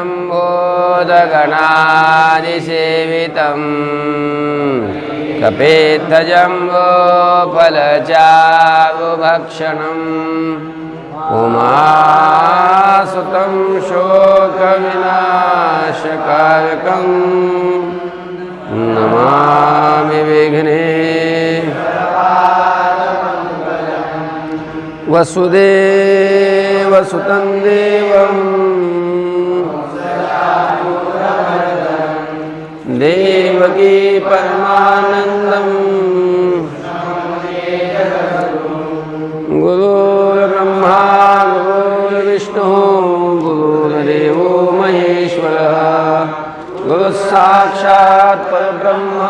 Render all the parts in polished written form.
लम्बोदगणादिसेवितं कपित्थजम्बोफलचारुभक्षणम् उमासुतं शोकविनाशकारकं नमामि विघ्नेश्वरपादपङ्कजं वसुदेवसुतं देवं देवकी परमानन्दं गुरुर्ब्रह्मा गुरुर्विष्णुः गुरुर्देवो महेश्वरः गुरुस्साक्षात् परब्रह्म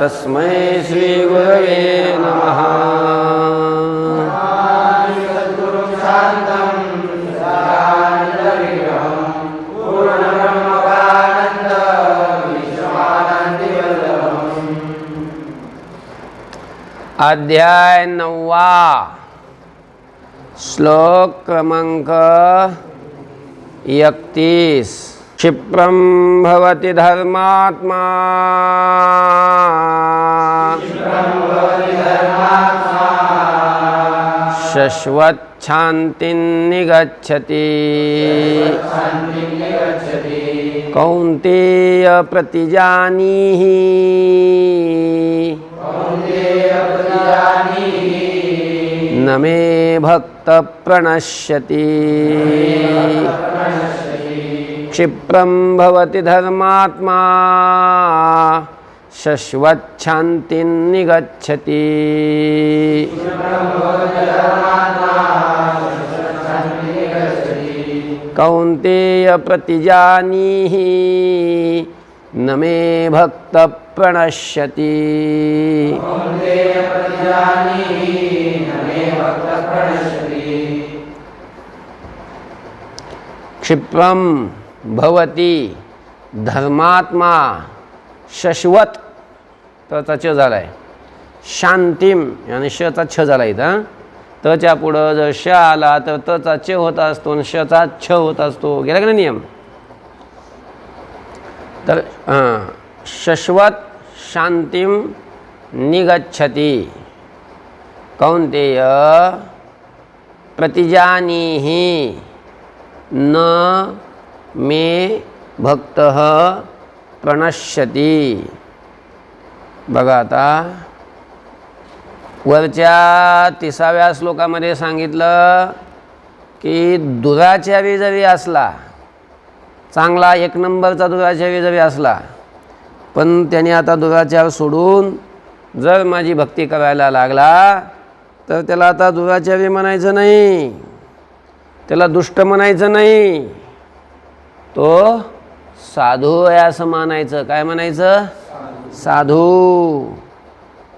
तस्मै श्रीगुरवे नमः। अध्याय 9 श्लोक क्रमांक 31। क्षिप्रं भवति धर्मात्मा शश्वच्छान्तिं निगच्छति कौन्तेय प्रतिजानीहि न मे भक्त प्रणश्यति। क्षिप्रं भवति धर्मात्मा शश्वच्छान्तिं निगच्छति कौन्तेय प्रतिजानीहि न मे भक्त प्रणश्यति। क्षिप्रं भवति धर्मात्मा शश्वत त्याचा छ झालाय शांतिम आणि शचा छ झाला इथं तच्या पुढं जर श आला तर तचा च होत असतो आणि शचा छ होत असतो गेला का नाही नियम। तर शश्वत शांतिम निगच्छति कौन्तेय प्रतिजानीहि न मे भक्तः प्रणश्यति। बघा आता वरच्या 30व्या श्लोकामध्ये सांगितलं की दुराचारी जरी असला चांगला 1 नंबरचा दुराचारी जरी असला पण त्याने आता दुराचार सोडून जर माझी भक्ती करायला लागला तर त्याला आता दुराचारी म्हणायचं नाही, त्याला दुष्ट म्हणायचं नाही, तो साधू आहे असं मानायचं। काय म्हणायचं? साधू।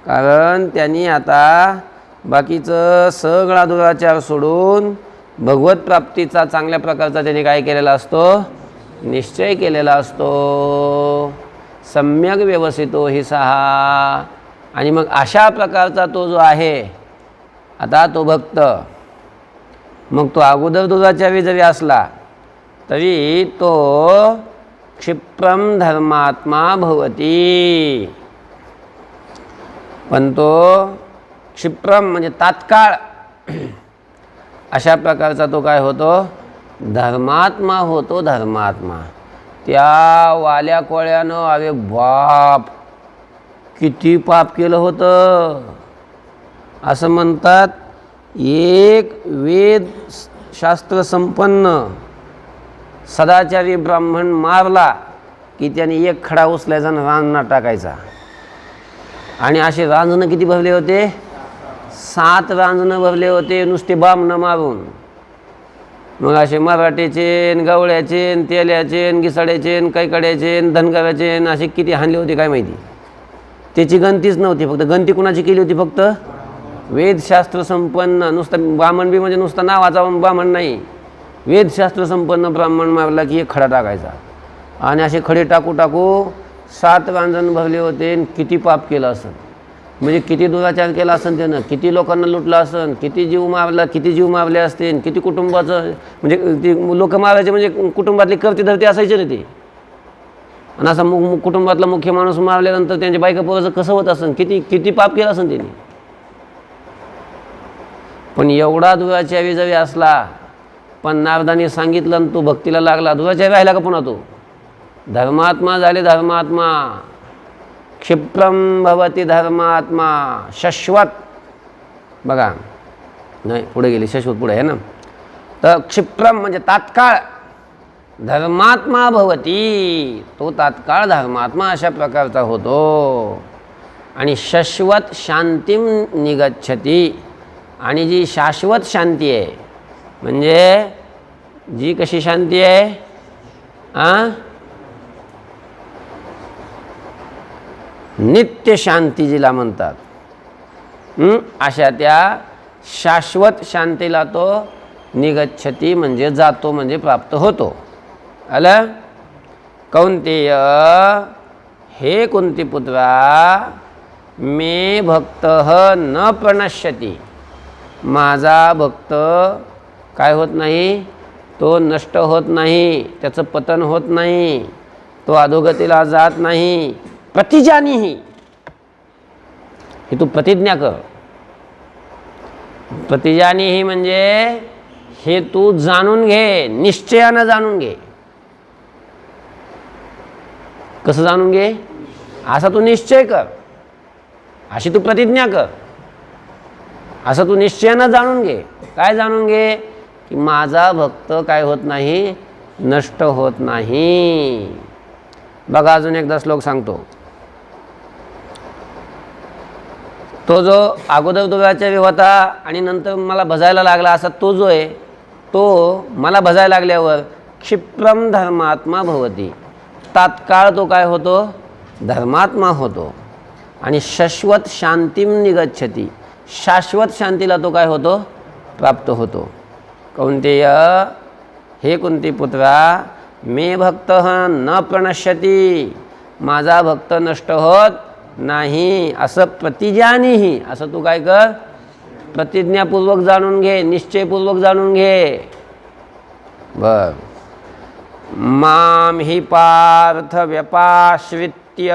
कारण त्यांनी आता बाकीचं सगळा दुराचार सोडून भगवत प्राप्तीचा चांगल्या प्रकारचा त्यांनी काय केलेला असतो? निश्चय केलेला असतो। सम्यक व्यवसितो हि सहा। आणि मग अशा प्रकारचा तो जो आहे आता तो भक्त, मग तो अगोदर दुराचारी जरी असला तरी तो क्षिप्रम धर्मात्मा भवती। पण तो क्षिप्रम म्हणजे तात्काळ अशा प्रकारचा तो काय होतो? धर्मात्मा होतो। धर्मात्मा त्या वाल्या कोळ्यानं अरे बाप किती पाप केलं होतं असं म्हणतात। एक वेद शास्त्र संपन्न सदाचारी ब्राह्मण मारला की त्याने एक खडा उचलायचा आणि रांजणात टाकायचा। आणि असे रांजणं किती भरले होते? 7 रांजणं भरले होते नुसते बामणं मारून। मग असे मराठीचे गवळ्याचे तेल्याचे घिसाड्याचे कैकड्याचे धनगराचे असे किती हाणले होते काय माहिती। त्याची गणतीच नव्हती। फक्त गणती कुणाची केली होती? फक्त वेदशास्त्र संपन्न नुसतं ब्राह्मण बी म्हणजे नुसतं नावाचा ब्राह्मण नाही, वेदशास्त्र संपन्न ब्राह्मण मारला की एक खडा टाकायचा। आणि असे खडे टाकू टाकू 7 रांजण भरले होते। किती पाप केलं असं म्हणजे किती दुराचार केला असेल त्यानं, किती लोकांना लुटलं असेल, किती जीव मारले असतील, किती कुटुंबाचं म्हणजे ते लोक मारायचे म्हणजे कुटुंबातली करती धरती असायचे ना ते. आणि असा कुटुंबातला मुख्य माणूस मारल्यानंतर त्यांच्या बायका पोराचं कसं होत असेल, किती किती पाप केलं असेल त्यांनी. पण एवढा दुराचारी जरी असला पण नारदाने सांगितलं आणि तो भक्तीला लागला, दुराचारी राहिला का पुन्हा तो धर्मात्मा झाले. धर्मात्मा क्षिप्रम भवती धर्मात्मा शाश्वत. बघा नाही पुढे गेली, शाश्वत पुढे आहे ना. तर क्षिप्रम म्हणजे तात्काळ धर्मात्मा भवती, तो तात्काळ धर्मात्मा अशा प्रकारचा होतो. आणि शाश्वत शांतीम निगच्छती, आणि जी शाश्वत शांती आहे म्हणजे जी कशी शांती आहे नित्य शांती जिला म्हणतात, अशा त्या शाश्वत शांतीला तो निगच्छती म्हणजे जातो म्हणजे प्राप्त होतो. आलं. कौंतेय हे कुंतीपुत्रा मे भक्त न प्रणश्यती, माझा भक्त काय होत नाही, तो नष्ट होत नाही, त्याचं पतन होत नाही, तो अधोगतीला जात नाही. प्रतिजानीही, हे तू प्रतिज्ञा कर. प्रतिजानीही म्हणजे हे तू जाणून घे, निश्चयानं जाणून घे. कसं जाणून घे, असा तू निश्चय कर, अशी तू प्रतिज्ञा कर, असं तू निश्चयानं जाणून घे. काय जाणून घे की माझा भक्त काय होत नाही, नष्ट होत नाही. बघा अजून एकदा श्लोक सांगतो. तो जो अगोदर दुराचारी होता आणि नंतर मला भजायला लागला असा तो जो आहे, तो मला भजायला लागल्यावर क्षिप्रम धर्मात्मा भवती, तात्काळ तो काय होतो, धर्मात्मा होतो. आणि शाश्वत शांतीम निगच्छती, शाश्वत शांतीला तो काय होतो, प्राप्त होतो. कौंतेय हे कुंतीपुत्रा मे भक्त न प्रणश्यती, माझा भक्त नष्ट होत नाही, असं प्रतिजानीही, असं तू काय कर, प्रतिज्ञापूर्वक जाणून घे, निश्चयपूर्वक जाणून घे. बर. माम हि पार्थ व्यपाश्रित्य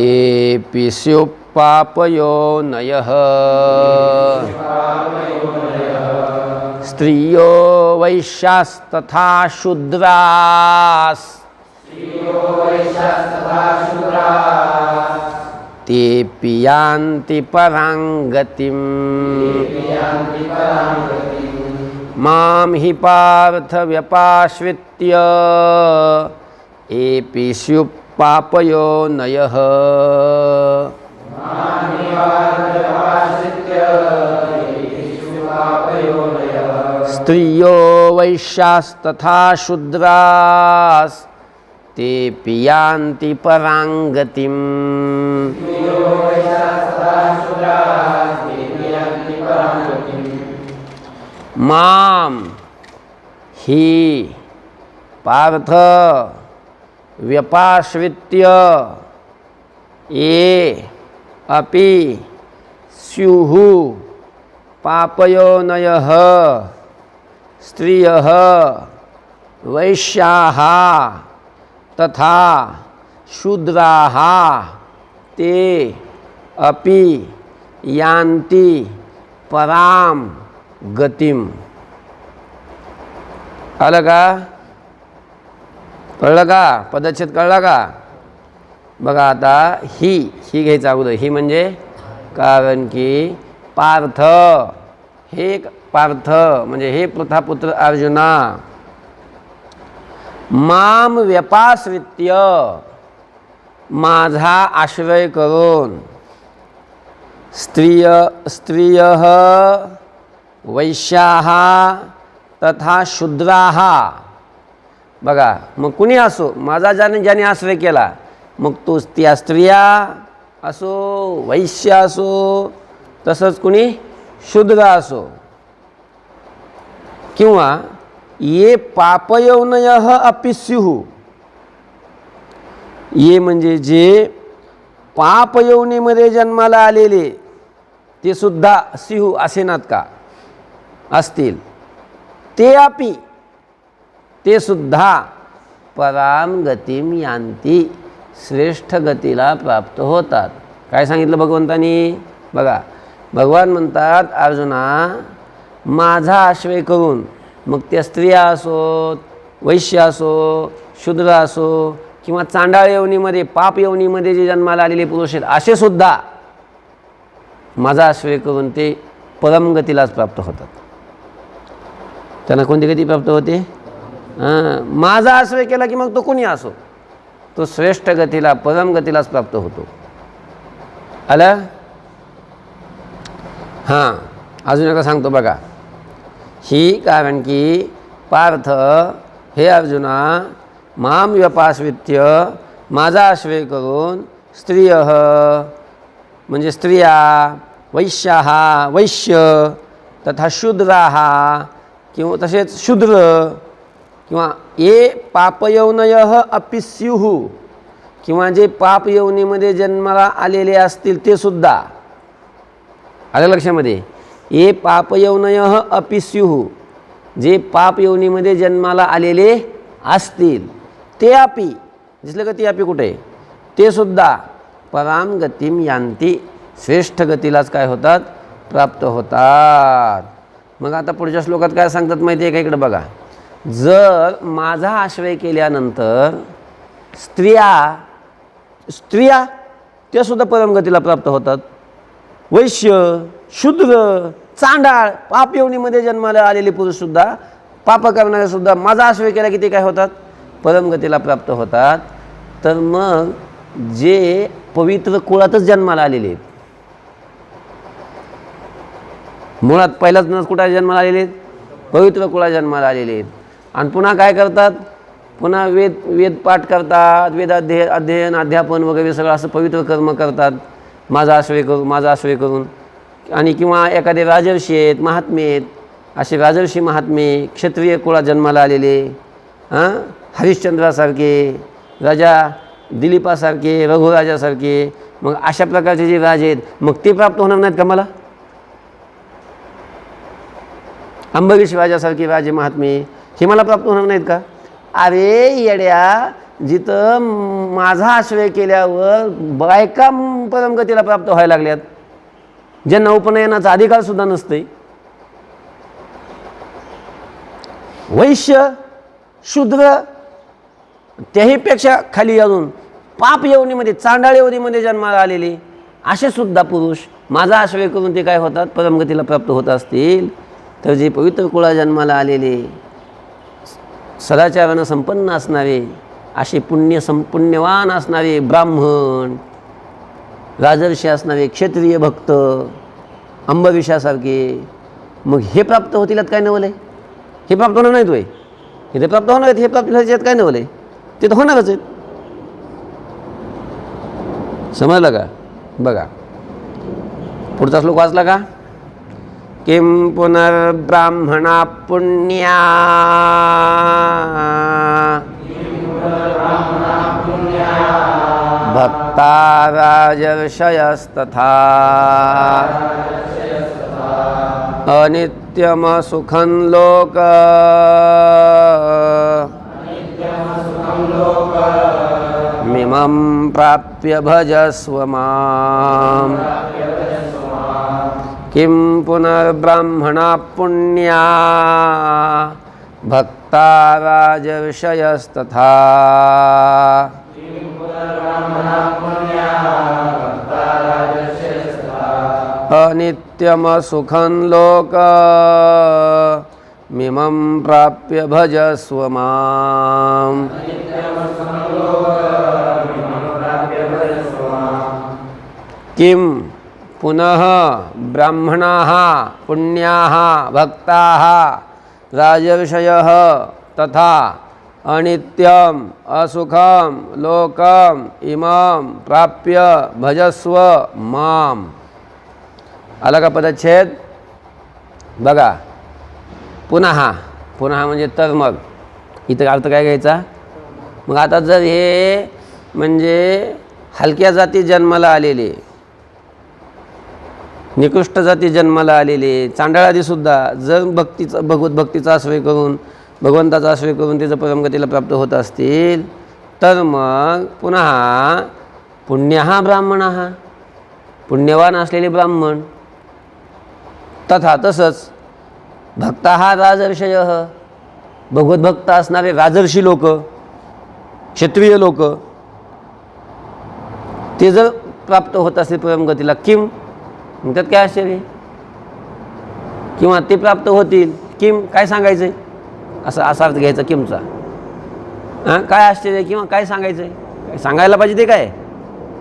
एपि स्युपापयोनयः स्त्रियो वैश्यास्तथा शूद्रास् तेऽपि यान्ति परां गतिम्. मां हि पार्थ व्यपाश्रित्य एपि स्युपापयोनयः स्त्रियो वैश्यास्तथा शूद्रास् तेऽपि यान्ति परां गतिम्. माम हि पार्थ व्यपाश्रित्य ये अपि स्युः पापयोनयः स्त्रियः वैश्याः तथा शूद्राः ते अपि यान्ति परां गतिम. आलं का, कळलं का, पदच्छेद कळला का. बघा आता ही घ्यायचं अगोदर. ही म्हणजे कारण की पार्थ, हे पार्थ म्हणजे हे पृथापुत्र अर्जुना, माम व्यपाश्रित्य माझा आश्रय करून, स्त्रियः वैश्याः तथा शूद्राः. बघा मग कुणी असो, माझा ज्याने आश्रय केला, मग तो त्या स्त्रिया असो, वैश्य असो, तसंच कुणी शूद्र असो, किंवा ये पापयोनयः अपि स्युः, ये म्हणजे जे पाप योनीमध्ये जन्माला आलेले ते सुद्धा सिंह असेनात का असतील, ते अपि ते सुद्धा पराम गतिम यांती श्रेष्ठ गतीला प्राप्त होतात. काय सांगितलं भगवंतानी बघा, भगवान म्हणतात अर्जुना माझा आश्रय करून, मग त्या स्त्रिया असोत, वैश्य असो, शूद्र असो किंवा चांडाळ योनीमध्ये पाप योनीमध्ये जे जन्माला आलेले पुरुष आहेत असे सुद्धा माझा आश्रय करून ते परमगतीलाच प्राप्त होतात. त्यांना कोणती गती प्राप्त होते? माझा आश्रय केला की मग तो कोणी असो तो श्रेष्ठ गतीला परमगतीलाच प्राप्त होतो. आलं? हां, अजून एकदा सांगतो बघा. ही कारण की पार्थ हे अर्जुना माम व्यपाश्रित्य माझा आश्रय करून स्त्रियः म्हणजे स्त्रिया, वैश्याः वैश्य तथा शूद्राः किंवा तसेच शूद्र किंवा ये पापयौनयः अपि स्युः किंवा जे पाप योनीमध्ये जन्माला आलेले असतील ते सुद्धा. आलं लक्षामध्ये? ये पापयौनयः अपि स्युः जे पाप योनीमध्ये जन्माला आलेले असतील ते अपि, दिसलं का ते अपि कुठे? ते सुद्धा पराम गतिम यांती श्रेष्ठ गतीलाच काय होतात? प्राप्त होतात. मग आता पुढच्या श्लोकात काय सांगतात माहिती आहे का? इकडे बघा, जर माझा आश्रय केल्यानंतर स्त्रिया त्या सुद्धा परमगतीला प्राप्त होतात. वैश्य, शूद्र, चांडाळ, पाप योनीमध्ये जन्माला आलेले पुरुषसुद्धा, पाप करणारे सुद्धा माझा आश्रय केला की ते काय होतात? परमगतीला प्राप्त होतात. तर मग जे पवित्र कुळातच जन्माला आलेले आहेत, मुळात पहिलाच न कुठे जन्माला आलेले आहेत? पवित्र कुळात जन्माला आलेले आहेत. आणि पुन्हा काय करतात? पुन्हा वेद पाठ करतात, अध्ययन अध्यापन वगैरे सगळं असं पवित्र कर्म करतात माझा आश्रय करून. आणि किंवा एखादे राजर्षी आहेत, महात्मे आहेत, असे राजर्षी महात्मे क्षत्रिय कुळात जन्माला आलेले, हरिश्चंद्रासारखे, राजा दिलीपासारखे, रघुराजासारखे, मग अशा प्रकारचे जे राजे आहेत मग ते प्राप्त होणार नाहीत का मला? अंबरीश राजासारखे राजे महात्मे हे मला प्राप्त होणार नाहीत का? अरे येड्या, जिथं माझा आश्रय केल्यावर बायका परमगतीला प्राप्त व्हायला लागल्यात, ज्यांना उपनयनाचा अधिकार सुद्धा नसते, वैश्य शूद्र त्याहीपेक्षा खाली अजून पाप योनीमध्ये चांडाळ योनीमध्ये जन्माला आलेले असे सुद्धा पुरुष माझा आश्रय करून ते काय होतात? परमगतीला प्राप्त होत असतील. तर जे पवित्र कुळा जन्माला आलेले सदाचारानं संपन्न असणारे, असे पुण्यवान असणारे ब्राह्मण, राजर्षी असणारे क्षत्रिय भक्त, अंबरीशासारखे, मग हे प्राप्त होतील काय नवलंय? हे प्राप्त होणार नाहीत वय? हे ते प्राप्त होणार आहेत, हे प्राप्त व्हायचे काय नवलंय? ते तर होणारच आहेत. समजलं का? बघा पुढचा श्लोक वाचला का? किं पुनर्ब्राह्मणा पुण्या भक्ता राजर्षयस्तथा अनित्यम सुखं लोक मिमं प्राप्य भजस्व माम्. किं पुनर्ब्राह्मणा पुण्या भक्ता राजर्षयस्तथा अनित्यम सुखं लोक मिमं प्राप्य भजस्व माम्. किं पुनः ब्राह्मणाः पुण्याः भक्ताः राजर्षयः तथा अनित्यम असुखम लोकम इमं प्राप्य भजस्व माम. आला का पदच्छेद? बघा, पुन्हा म्हणजे तर मग इथं अर्थ काय घ्यायचा? मग आता जर हे म्हणजे हलक्या जाती जन्माला आलेले, निकृष्ट जाती जन्माला आलेले, चांडाळादीसुद्धा जर भगवतभक्तीचा आश्रय करून, भगवंताचा आश्रय करून त्याचं परमगतीला प्राप्त होत असतील, तर मग पुन्हा पुण्यः ब्राह्मणः, पुण्यवान असलेले ब्राह्मण, तथा तसंच भक्तः राजर्षयः, भगवतभक्त असणारे राजर्षी लोक, क्षत्रिय लोक, ते जर प्राप्त होत असतील परमगतीला, किम, मग त्यात काय आश्चर्य, किंवा ते प्राप्त होतील, किम काय सांगायचं आहे, असा अर्थ घ्यायचा किमचा. हां, काय आश्चर्य किंवा काय सांगायचं आहे, काय सांगायला पाहिजे ते काय,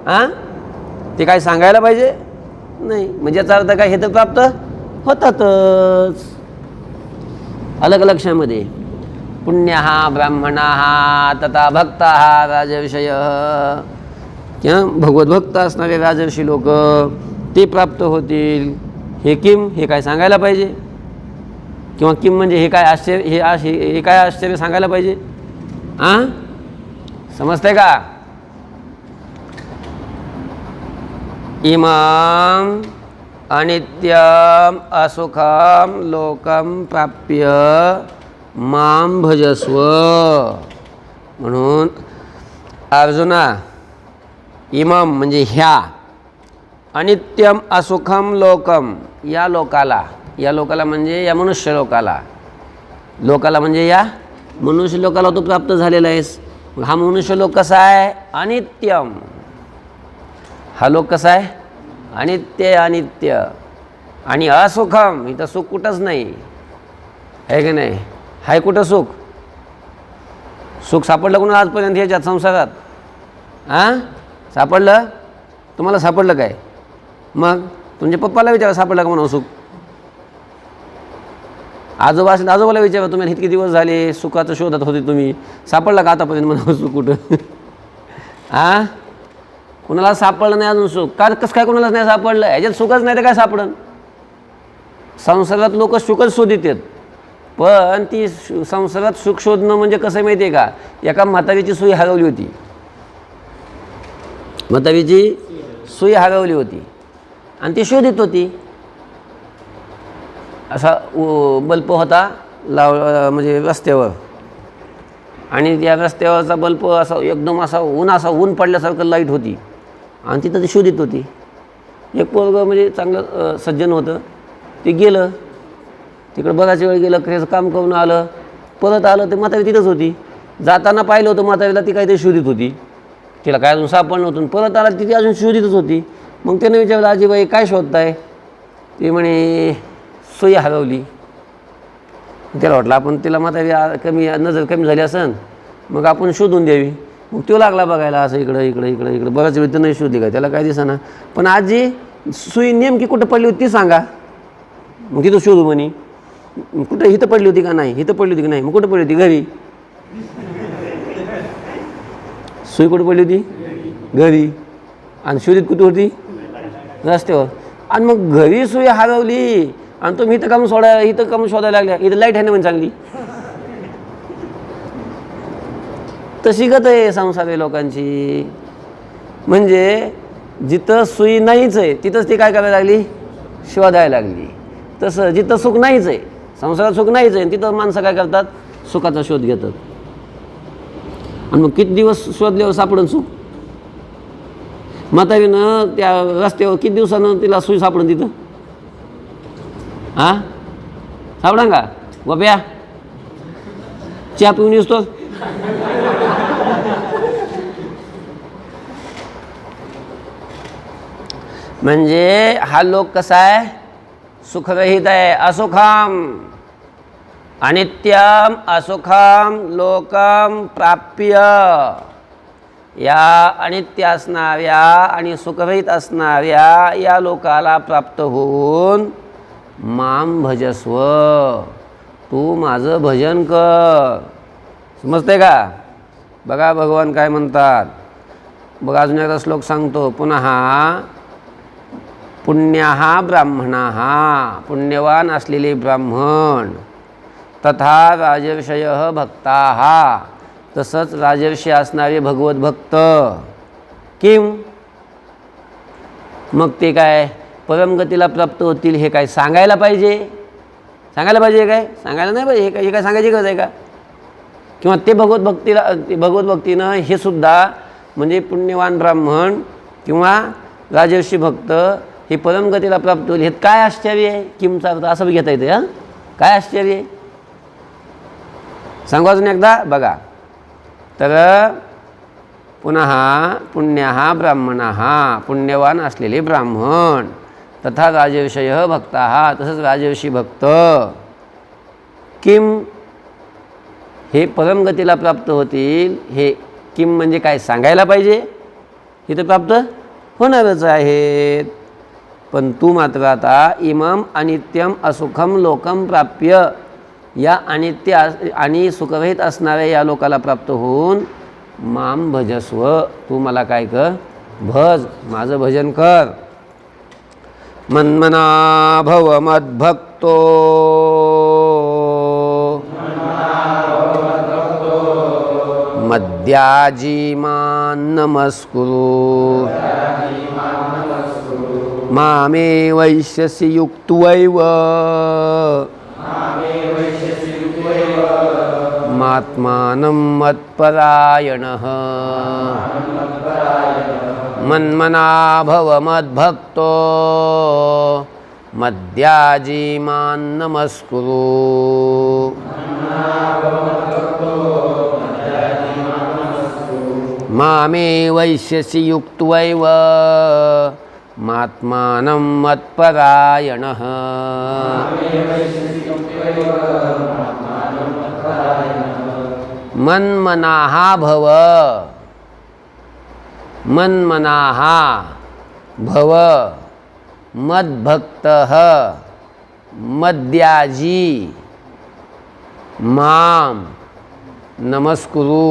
हां ते काय सांगायला पाहिजे नाही, म्हणजे याचा अर्थ काय, हे तर प्राप्त होतातच. अलग लक्षामध्ये पुण्यः ब्राह्मणः तथा भक्तः राजर्षयः, किंवा भगवतभक्त असणारे राजर्षी लोक ते प्राप्त होतील, हे किम, हे काय सांगायला पाहिजे, किंवा किम म्हणजे हे काय आश्चर्य, हे काय आश्चर्य सांगायला पाहिजे. हां, समजतंय का. इमाम अनित्यम असुखम लोकम प्राप्य माम भजस्व. म्हणून अर्जुना, इमाम म्हणजे ह्या, अनित्यम असुखम लोकम, या लोकाला म्हणजे या मनुष्य लोकाला म्हणजे या मनुष्य लोकाला तू प्राप्त झालेला आहेस. हा मनुष्य लोक कसा आहे, अनित्यम. हा लोक कसा आहे, अनित्य. आणि असुखम, इथं सुख कुठंच नाही आहे की नाही, हाय कुठं सुख, सुख सापडलं कुणा आजपर्यंत ह्याच्यात संसारात, हां सापडलं, तुम्हाला सापडलं काय, मग तुमच्या पप्पाला विचारा सापडलं का म्हणून सुख, आजोबाला विचारा तुम्ही इतके दिवस झाले सुखाचं शोधात होते तुम्ही, सापडलं का आतापर्यंत म्हणा सुख कुठं, हां कुणाला सापडलं नाही अजून सुख, का कसं काय कुणालाच नाही सापडलं, ह्याच्यात सुखच नाही तर काय सापडन. संसारात लोक सुखच शोधित आहेत, पण ती संसारात सुख शोधणं म्हणजे कसं माहिती आहे का, एका म्हातारीची सुई हरवली होती, सुई हरवली होती आणि ती शोधित होती. असा बल्ब होता म्हणजे रस्त्यावर, आणि त्या रस्त्यावरचा बल्ब असा एकदम ऊन पडल्यासारखं लाईट होती आणि तिथं ती शोधित होती. एक पोरगं म्हणजे चांगलं सज्जन होतं, ते गेलं तिकडं बराच वेळ गेलं, त्याचं काम करून आलं, परत आलं ते म्हातारी तिथंच होती. जाताना पाहिलं होतं म्हातारीला ती काहीतरी शोधित होती, तिला काय अजून सापडलं नव्हतं, परत आला तिथे अजून शोधितच होती. मग त्याने विचारलं, आजीबाई काय शोधताय, ते म्हणे सुई हरवली. त्याला वाटलं आपण तिला म्हातारी नजर कमी झाली असन, मग आपण शोधून द्यावी. मग तो लागला बघायला असं इकडं बराच वेळ तर नाही शोधली काय, त्याला काय दिसेना. पण आजी सुई नेमकी कुठं पडली होती ती सांगा. मग तिथं शोधू म्हणे, कुठं इथं पडली होती का नाही, इथं पडली होती का नाही, मग कुठं पडली होती, घरी. सुई कुठं पडली होती, घरी. आणि शोधित कुठे होती, रस्त्यावर. आणि मग घरी सुई हरवली आणि तुम्ही इथं काम शोधायला लागल्या, इथं लाईट आहे ना म्हणजे चांगली. तशी गत आहे संसारी लोकांची. म्हणजे जिथं सुई नाहीच आहे तिथंच ती काय करायला लागली, शोधायला लागली. तसं जिथं सुख नाहीच आहे, संसारात सुख नाहीच आहे, तिथं माणसं काय करतात, सुखाचा शोध घेतात. आणि मग किती दिवस शोधल्यावर सापडून सुख. म्हातारीनं त्या रस्त्यावर किती दिवसानं तिला सुई सापडून तिथं, हां सापडा का गोप्या, चहा पिऊन येतो. म्हणजे हा लोक कसा आहे, सुखरहित आहे. असुखम अनित्यम असुखम लोकम प्राप्य, या अनित्य असणाऱ्या आणि सुखरहित असणाऱ्या या लोकाला प्राप्त होऊन माम भजस्व, तू माझं भजन कर. समजते का. बघा भगवान काय म्हणतात, बघा अजून एकदा श्लोक सांगतो पुन्हा. पुण्यः ब्राह्मणः, पुण्यवान असलेले ब्राह्मण, तथा राजर्षयः भक्ताः, तसंच राजर्षी असणारे भगवत भक्त किम, मग ते काय परमगतीला प्राप्त होतील हे काय सांगायला पाहिजे? सांगायला पाहिजे काय? सांगायला नाही पाहिजे. हे काय सांगायची गरज आहे का? किंवा ते भगवत भक्तीनं हे सुद्धा म्हणजे पुण्यवान ब्राह्मण किंवा राजर्षी भक्त हे परमगतीला प्राप्त होईल, हे काय आश्चर्य आहे? किमचा अर्थ असं बी घेता येते. हां, काय आश्चर्य आहे? सांगू अजून एकदा बघा. तर पुन्हा पुण्यः ब्राह्मणः, पुण्यवान असलेले ब्राह्मण, तथा राजर्षयः भक्ताः, तसंच राजर्षी भक्त किम, हे परमगतीला प्राप्त होतील. हे किम म्हणजे काय सांगायला पाहिजे? हे तर प्राप्त होणारच आहेत. पण तू मात्र आता इमम अनित्यम असुखम लोकम प्राप्य, या अनित्य आणि सुखरहित असणाऱ्या या लोकाला प्राप्त होऊन माम भजस्व, तू मला काय कर? भज, माझं भजन कर. मन्मना भव मद्भक्तो, मद्याजी मां नमस्कुरु, मामे वैश्यसि युक्त्वैव, मात्मानं मत्परायणः. मन्मना भव मद्भक्तो, मद्याजी मां नमस्कुरु, मामे वैश्यसि युक्त्वैव, मात्मानं मत्परायणः. मन्मनाः भव, मन्मनाः भव, मद्भक्तः मद्याजी मां नमस्कुरु,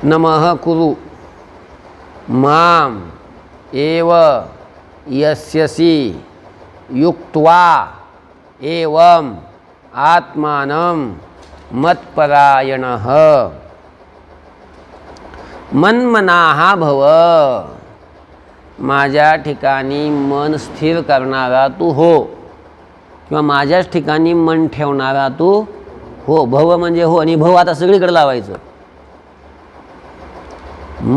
नमः कुरु, माम एव यस्यसि युक्त्वा एवं आत्मानं मत्परायणः. मन्मनाः भव, माझ्या ठिकाणी मन स्थिर करणारा तू हो, किंवा माझ्याच ठिकाणी मन ठेवणारा तू हो. भव म्हणजे हो, आणि भव आता सगळीकडे लावायचं.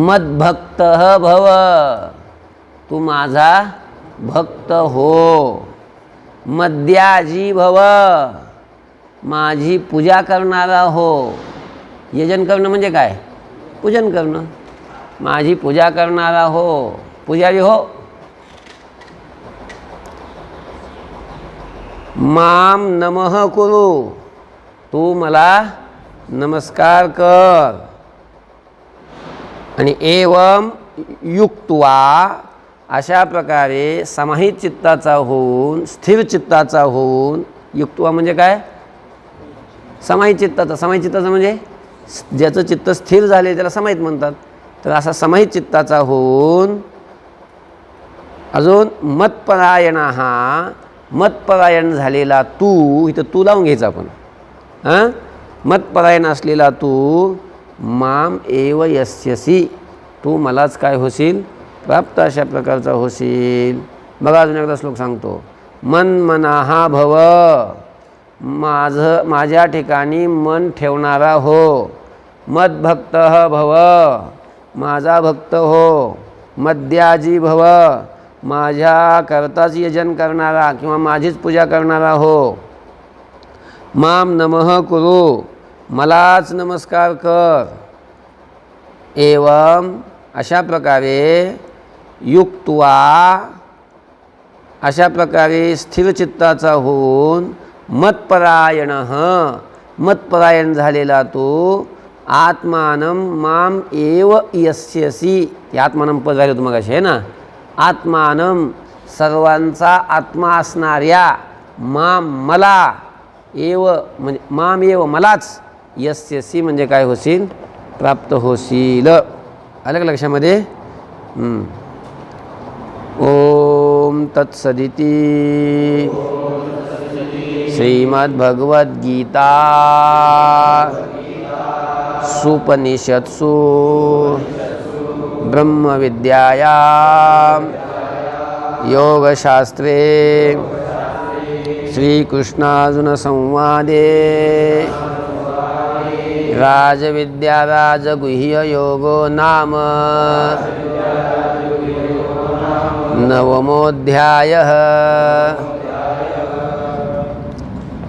मद्भक्तः भव, तू माझा भक्त हो. मद्याजी भव, माझी पूजा करणारा हो. यजन करणं म्हणजे काय? पूजन करणं. माझी पूजा करणारा हो, पुजारी हो. माम नमः कुरु, तू मला नमस्कार कर. आणि एवं युक्त्वा, अशा प्रकारे समाहित चित्ताचा होऊन, स्थिर चित्ताचा होऊन. युक्त्वा म्हणजे काय? समाहित चित्ताचा. समाहित चित्ताचा म्हणजे ज्याचं चित्त स्थिर झाले त्याला समाहित म्हणतात. तर असा समाहित चित्ताचा होऊन अजून मत्परायण, हा मतपरायण झालेला तू, इथं तू लावून घ्यायचा आपण. हां, मतपरायण असलेला तू, माम एव यस्यसि, तू मलाच काय होशील? प्राप्त अशा प्रकारचा होशील. बघा अजून एकदा श्लोक सांगतो. मन्मनाः भव, माझ्या ठिकाणी मन ठेवणारा हो. मद्भक्तः भव, माझा भक्त हो. मद्याजी भव, माझ्या करताच यजन करणारा किंवा माझीच पूजा करणारा हो. माम नमः कुरु, मलाच नमस्कार कर. एवं, अशा प्रकारे युक्त्वा, अशा प्रकारे स्थिर चित्ताचा होऊन मतपरायणः, मतपरायण झालेला तू. आत्मानं माम एव यस्यसि, आत्मानं पद झाले होतं मगाशी आहे ना. आत्मानं, सर्वांचा आत्मा असणाऱ्या. माम, मला. एव म्हणजे माम एव, मलाच. यस्यसि म्हणजे काय होशील? प्राप्त होशील. आलं का लक्षामध्ये? ओम तत्सदिति. श्रीमद्भगवद्गीता सुपनिषत्सु ब्रह्मविद्यायां योगशास्त्रे श्रीकृष्णार्जुनसंवादे राजविद्या राजगुह्ययोगो नाम नवमोऽध्यायः।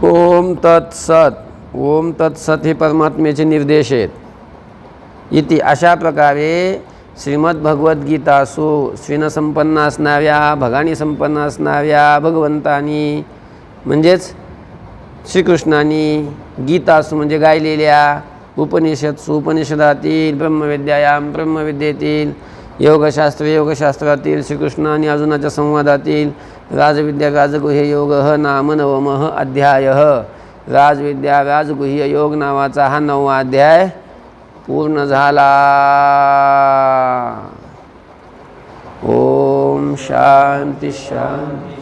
ओम तत्सत। ओम तत्सत हे परमात्म्याचे निर्देश आहेत. इति अशा प्रकारे श्रीमद्भगवद्गीतासु स्विनसंपन्न असणाऱ्या भगाणी संपन्न असणाऱ्या भगवंतानी म्हणजेच श्रीकृष्णानी गीतासु म्हणजे गायलेल्या उपनिषत्सु उपनिषदातील ब्रह्मविद्यायाम ब्रह्मविद्येतील योगशास्त्रातील श्रीकृष्ण आणि अर्जुनाच्या संवादातील राजविद्या राजगुह्य योग नाम नवमः अध्यायः। राजविद्या राजगुह्य योग नावाचा हा 9वा अध्याय पूर्ण झाला। ओम शांती शांती।